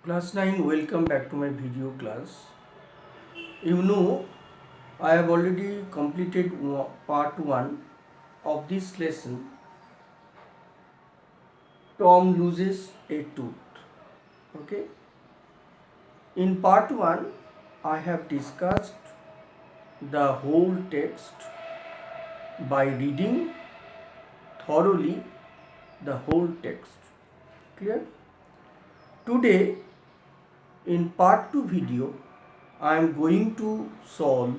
Class 9, welcome back to my video class. You know, I have already completed part 1 of this lesson. Tom loses a tooth. Okay. In part 1, I have discussed the whole text by reading thoroughly the whole text. Clear? Today, in part 2 video, I am going to solve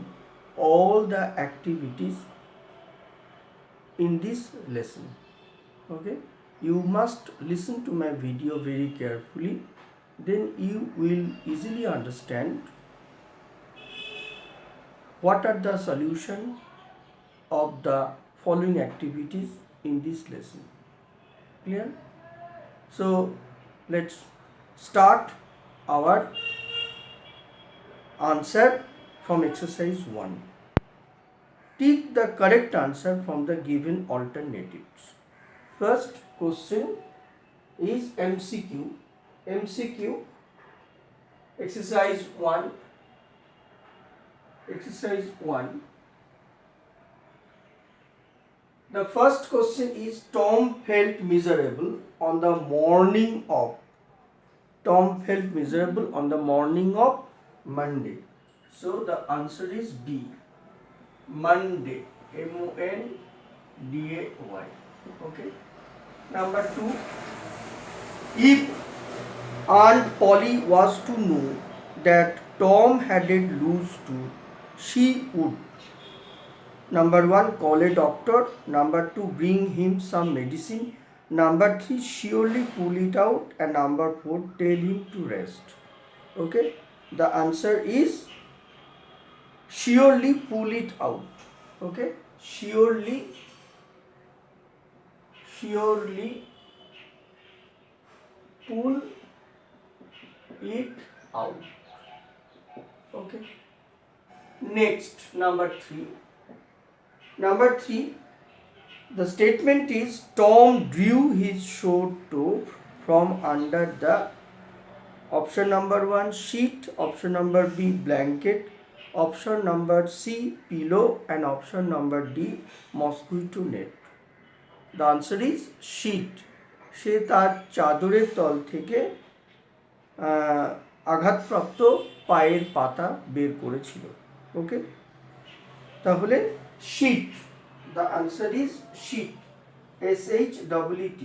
all the activities in this lesson. Okay, you must listen to my video very carefully, then you will easily understand what are the solution of the following activities in this lesson. Clear? So let's start our answer from exercise 1. Take the correct answer from the given alternatives. First question is MCQ. MCQ exercise 1. Exercise 1. The first question is Tom felt miserable on the morning of. Tom felt miserable on the morning of Monday. So the answer is B. Monday. M-O-N-D-A-Y. Okay. Number 2. If Aunt Polly was to know that Tom had a loose tooth, she would. Number 1. Call a doctor. Number 2. Bring him some medicine. Number 3. Surely pull it out. And number 4. Tell him to rest. Okay. The answer is surely pull it out. Okay. Surely pull it out. Okay. Next, number 3. Number 3, the statement is Tom drew his short toe from under the option number 1 sheet, option number B blanket, option number C pillow, and option number D mosquito net. The answer is sheet. সে তার চাদরের তল থেকে আঘাতপ্রাপ্ত পায়ের পাতা বের করেছিল। ওকে, তাহলে sheet. The answer is sheet. S-H-E-E-T.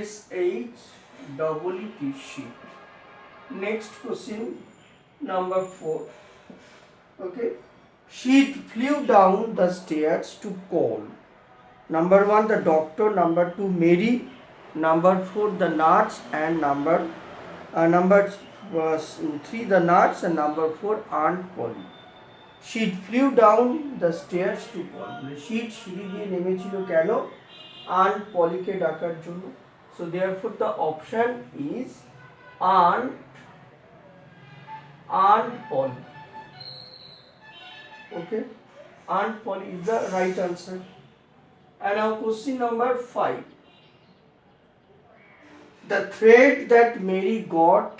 S-H-E-E-T, sheet. Next question, number 4. Okay. Sheet flew down the stairs to call. Number 1, the doctor. Number 2, Mary. Number 4, the nurse. And number 3, the nurse. And number 4, Aunt Polly. Sheet flew down the stairs to call. Sheet সিঁড়ি দিয়ে নেমেছিল কেন? Aunt Polly কে ডাকার জন্য. So therefore the option is Aunt Polly. Okay, Aunt Polly is the right answer. And now question number 5. The thread that Mary got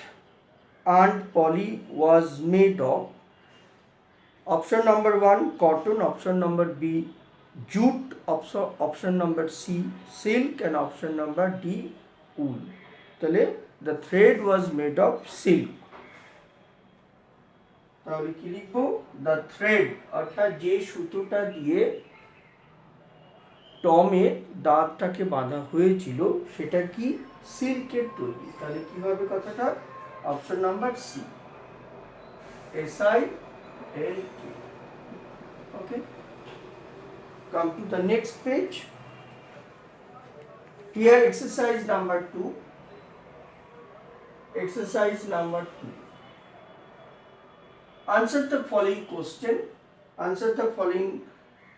Aunt Polly was made of. Option number 1 cotton, option number B jute, option number C silk, and option number D wool. তাহলে the thread was made of silk. তাহলে কি লিখবো? The thread অর্থাৎ যে সুতোটা দিয়ে টমের দাঁতটাকে বাঁধা হয়েছিল সেটা কি সিল্কের তৈরি। তাহলে কি হবে কথাটা? Option number C, SILK. Okay, come to the next page. Here exercise number 2. Exercise number 2. Answer the following question. Answer the following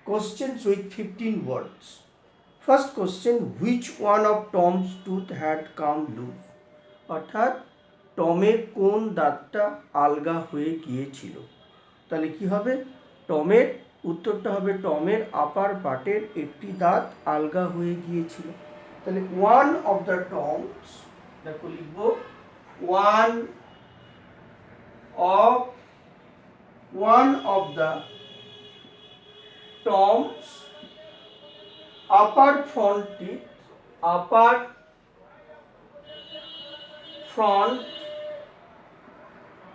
questions with 15 words. First question, which one of Tom's tooth had come loose? অর্থাৎ টমের কোন দাঁতটা আলগা হয়ে গিয়েছিল। তাহলে কি হবে? টমের উত্তরটা হবে টমের আপার পার্টের একটি দাঁত আলগা হয়ে গিয়েছিল। তাহলে one of the Tom's দেখো লিখবো of one of the Tom's upper front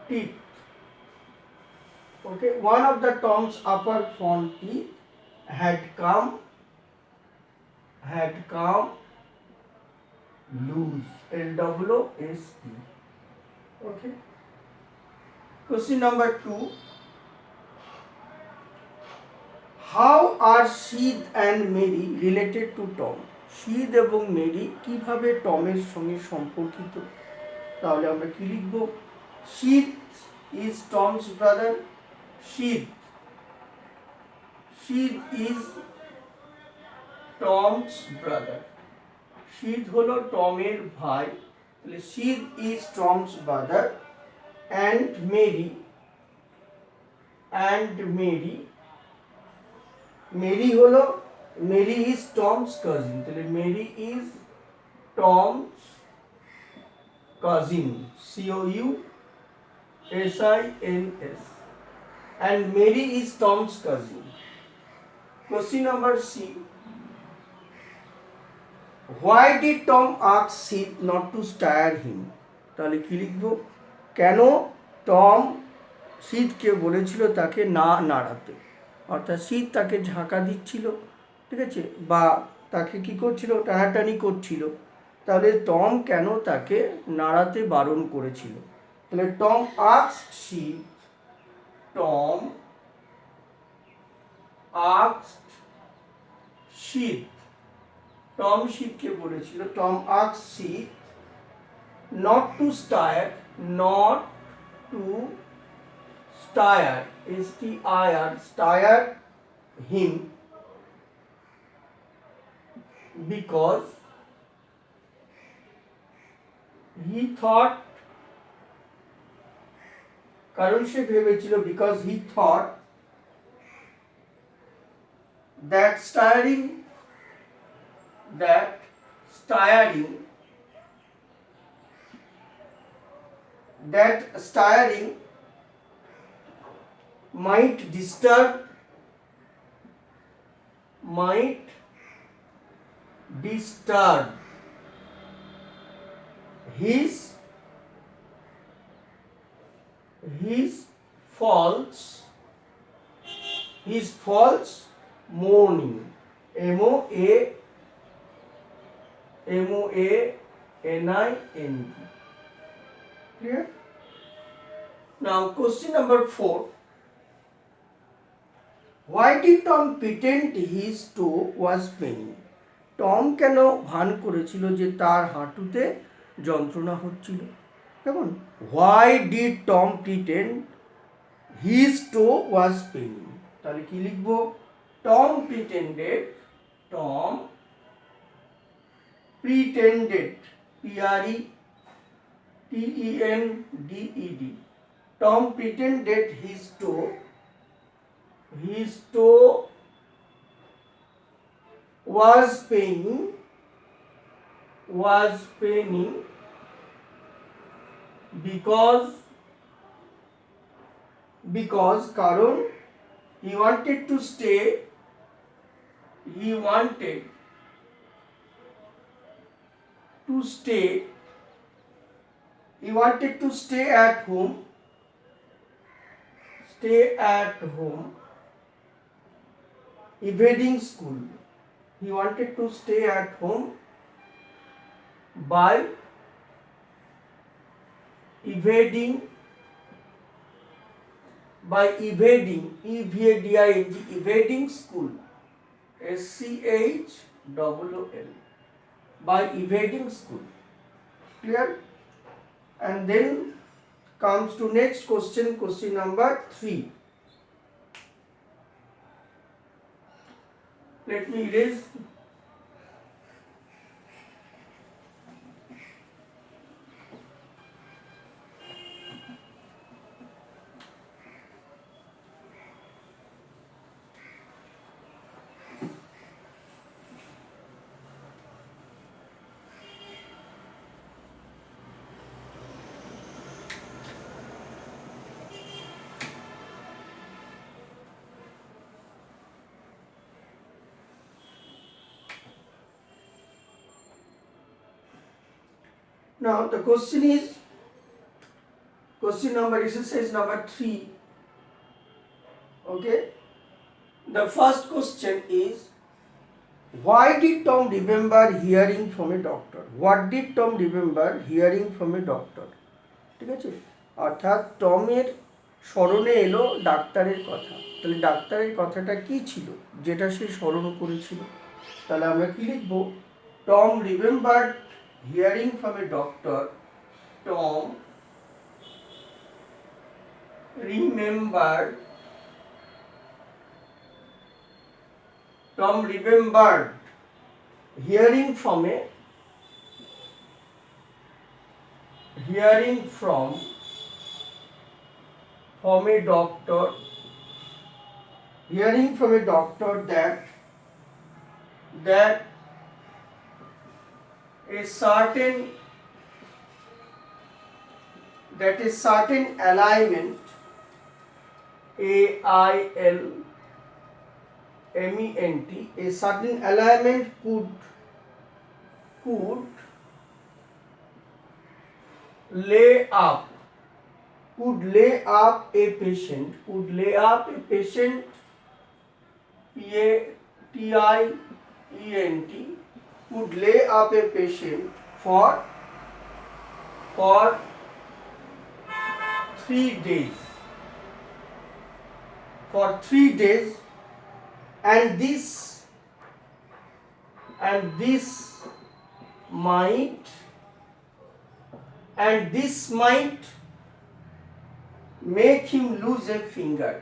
teeth. Okay, one of the Tom's upper front teeth had come loose. LOOSE. Okay. Question number 2. How are Sid and Mary related to Tom? Sid এবং Mary কিভাবে টমের সঙ্গে সম্পর্কিত? তাহলে আমরা কি লিখব? Sid is Tom's brother. Sid is Tom's brother. Sid হলো টমের ভাই। তাহলে Sid is Tom's brother and Mary হলো Mary is Tom's cousin. তাহলে Mary is Tom's cousin. COUSINS. And Mary is Tom's cousin. Question number C. Why did Tom ask Sid not to stare him? তাহলে কি লিখব? কেন Tom সিদকে বলেছিল তাকে না নাড়াতে? অর্থাৎ সিদ তাকে ঝাঁকা দিচ্ছিল, ঠিক আছে, বা তাকে কি করছিল, টানাটানি করছিল। তাহলে টম কেন তাকে নাড়াতে বারণ করেছিল? তাহলে টম asked Sid. টম সিদকে বলেছিল, Tom asked Sid not to stare stare him because he thought, কারণ সে ভেবেছিল, because he thought that staring might disturb his false morning. MOANING. Clear? Now question number 4. Why did Tom pretend his toe was paining? Tom কেন ভান করেছিল যে তার হাঁটুতে যন্ত্রণা হচ্ছিল? কেমন? Why did Tom pretend his toe was paining? তাহলে কি লিখব? Tom pretended PRETENDED. Tom pretended his toe was paining because কারণ he wanted to stay at home evading school. He wanted to stay at home by evading evading school. SCHOOL. By evading school. Clear? And then comes to next question number 3. Let me erase. Now the question is, question number exercise number 3. Okay, the first question is, why did Tom remember hearing from a doctor? What did Tom remember hearing from a doctor? ঠিক আছে, অর্থাৎ টমের স্মরণে এলো ডাক্তারের কথা। তাহলে ডাক্তারের কথাটা কি ছিল যেটা সে স্মরণ করেছিল? তাহলে আমরা কি লিখব? Tom remembered hearing from a doctor. Tom remembered hearing from a doctor that a certain alignment, AILMENT, a certain alignment could lay up a patient, PATIENT, could lay up a patient for 3 days, and this might make him lose a finger,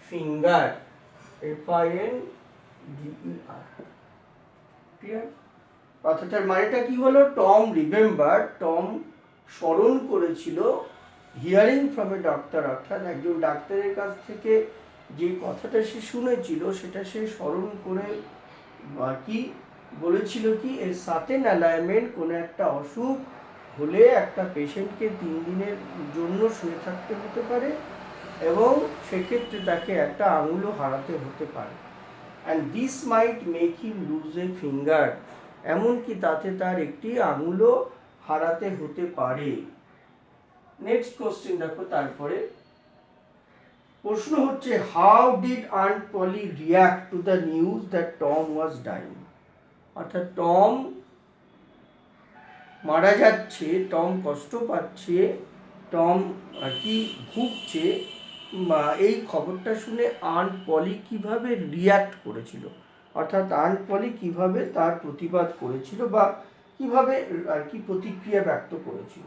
FINGER। Clear? কথাটার মানেটা কি হলো? Tom স্মরণ করেছিল hearing from a doctor, অর্থাৎ একজন ডাক্তারের কাছ থেকে যে কথাটা সে শুনেছিল সেটা সে স্মরণ করে কি বলেছিল, কি এর সার্টেন অ্যালাইনমেন্ট, কোনো একটা অসুখ হলে একটা পেশেন্টকে 3 দিনের জন্য শুয়ে থাকতে হতে পারে এবং সেক্ষেত্রে তাকে একটা আঙুলও হারাতে হতে পারে। And this might make him lose a finger, এমনকি তাতে তার একটি আঙুলও হারাতে হতে পারে। নেক্সট কোশ্চেন দেখো, তারপরে প্রশ্ন হচ্ছে, how did aunt Polly react to the news that Tom was dying? অর্থাৎ টম মারা যাচ্ছে, টম কষ্ট পাচ্ছে, টম আর কি ভুগছে, বা এই খবরটা শুনে আন্ট পলি কিভাবে রিঅ্যাক্ট করেছিল, অর্থাৎ আন্ট পলি কিভাবে তার প্রতিবাদ করেছিল বা কিভাবে আর কি প্রতিক্রিয়া ব্যক্ত করেছিল।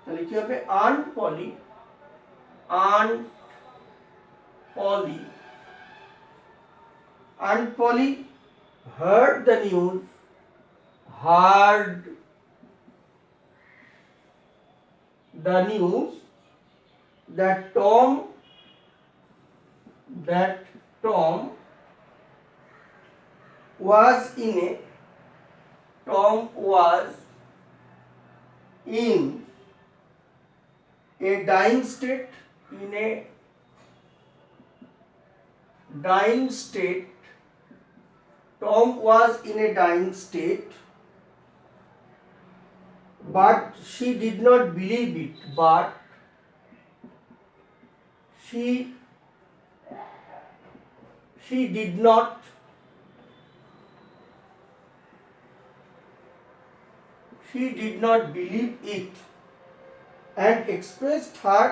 তাহলে কি হবে? Aunt Polly heard the news that Tom was in a dying state, Tom was in a dying state, but she did not believe it, she did not believe it and expressed her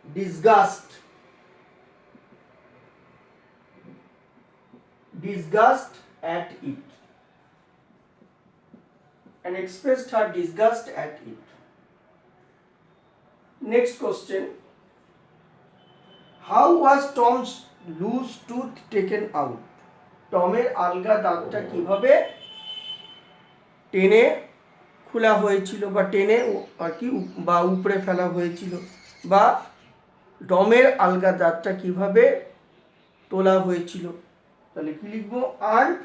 disgust at it, Next question, how was Tom's loose tooth taken out? টমের আলগা দাঁতটা কিভাবে টেনে খোলা হয়েছিল বা টেনে আর কি বা উপরে ফেলা হয়েছিল, বা টমের আলগা দাঁতটা কিভাবে তোলা হয়েছিল? তাহলে কি লিখবো? আন্ট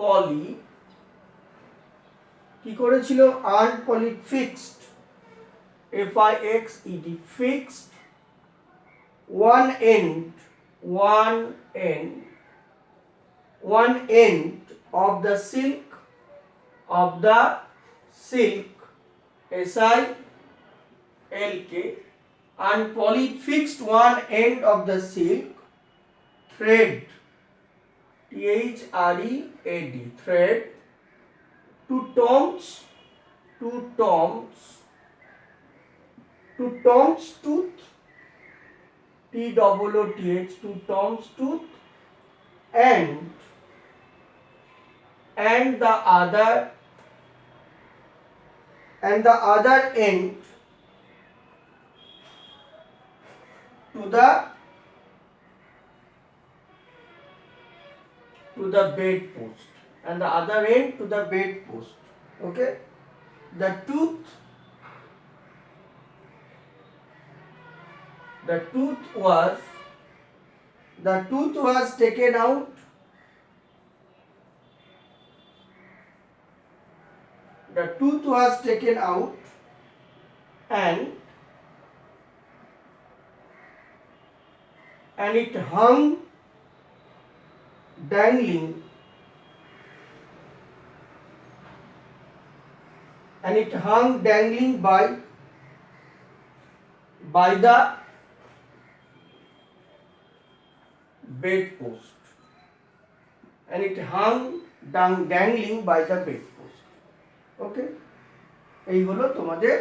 পলি কি করেছিল? Aunt Polly fixed, FIXED, fixed one end of the silk, SILK, and Polly fixed one end of the silk thread, THREAD, thread, to Tom's tooth, TOOTH, to Tom's tooth, and the other end to the bedpost, and the other end to the bedpost. Okay, the tooth was taken out. The tooth was taken out and it hung dangling by the bedpost, dangling by the bedpost. Okay, এই হলো তোমাদের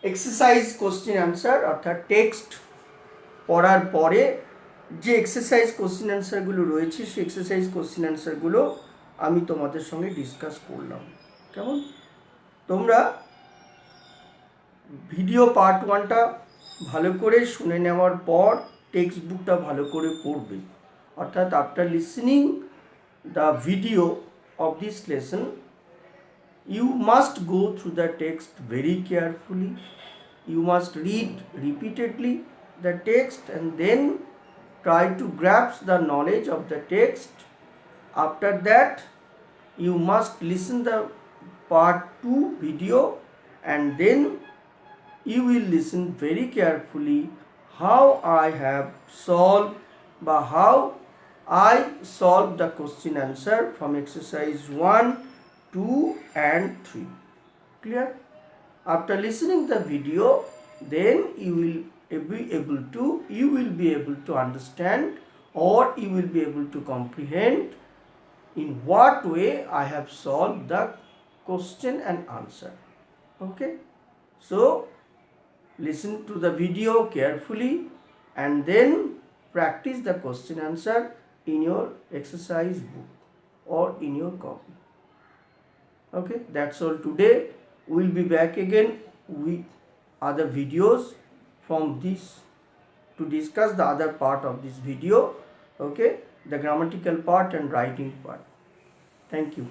exercise question answer, অর্থাৎ text পড়ার পরে যে exercise question অ্যান্সারগুলো রয়েছে সেই এক্সারসাইজ কোশ্চেন অ্যান্সারগুলো আমি তোমাদের সঙ্গে ডিসকাস করলাম। কেমন? তোমরা ভিডিও পার্ট 1টা ভালো করে শুনে নেওয়ার পর টেক্সট বুকটা ভালো করে পড়বে। অর্থাৎ after listening the video of this lesson, you must go through the text very carefully. You must read repeatedly the text and then try to grasp the knowledge of the text. After that, you must listen the part 2 video, and then you will listen very carefully how I have solved or how I solved the question answer from exercise 1, 2 and 3. Clear? After listening the video, then you will be able to understand, or you will be able to comprehend in what way I have solved the question and answer. Okay, so listen to the video carefully and then practice the question answer in your exercise book or in your copy. Okay, that's all today. We'll be back again with other videos from this to discuss the other part of this video. Okay, the grammatical part and writing part. Thank you.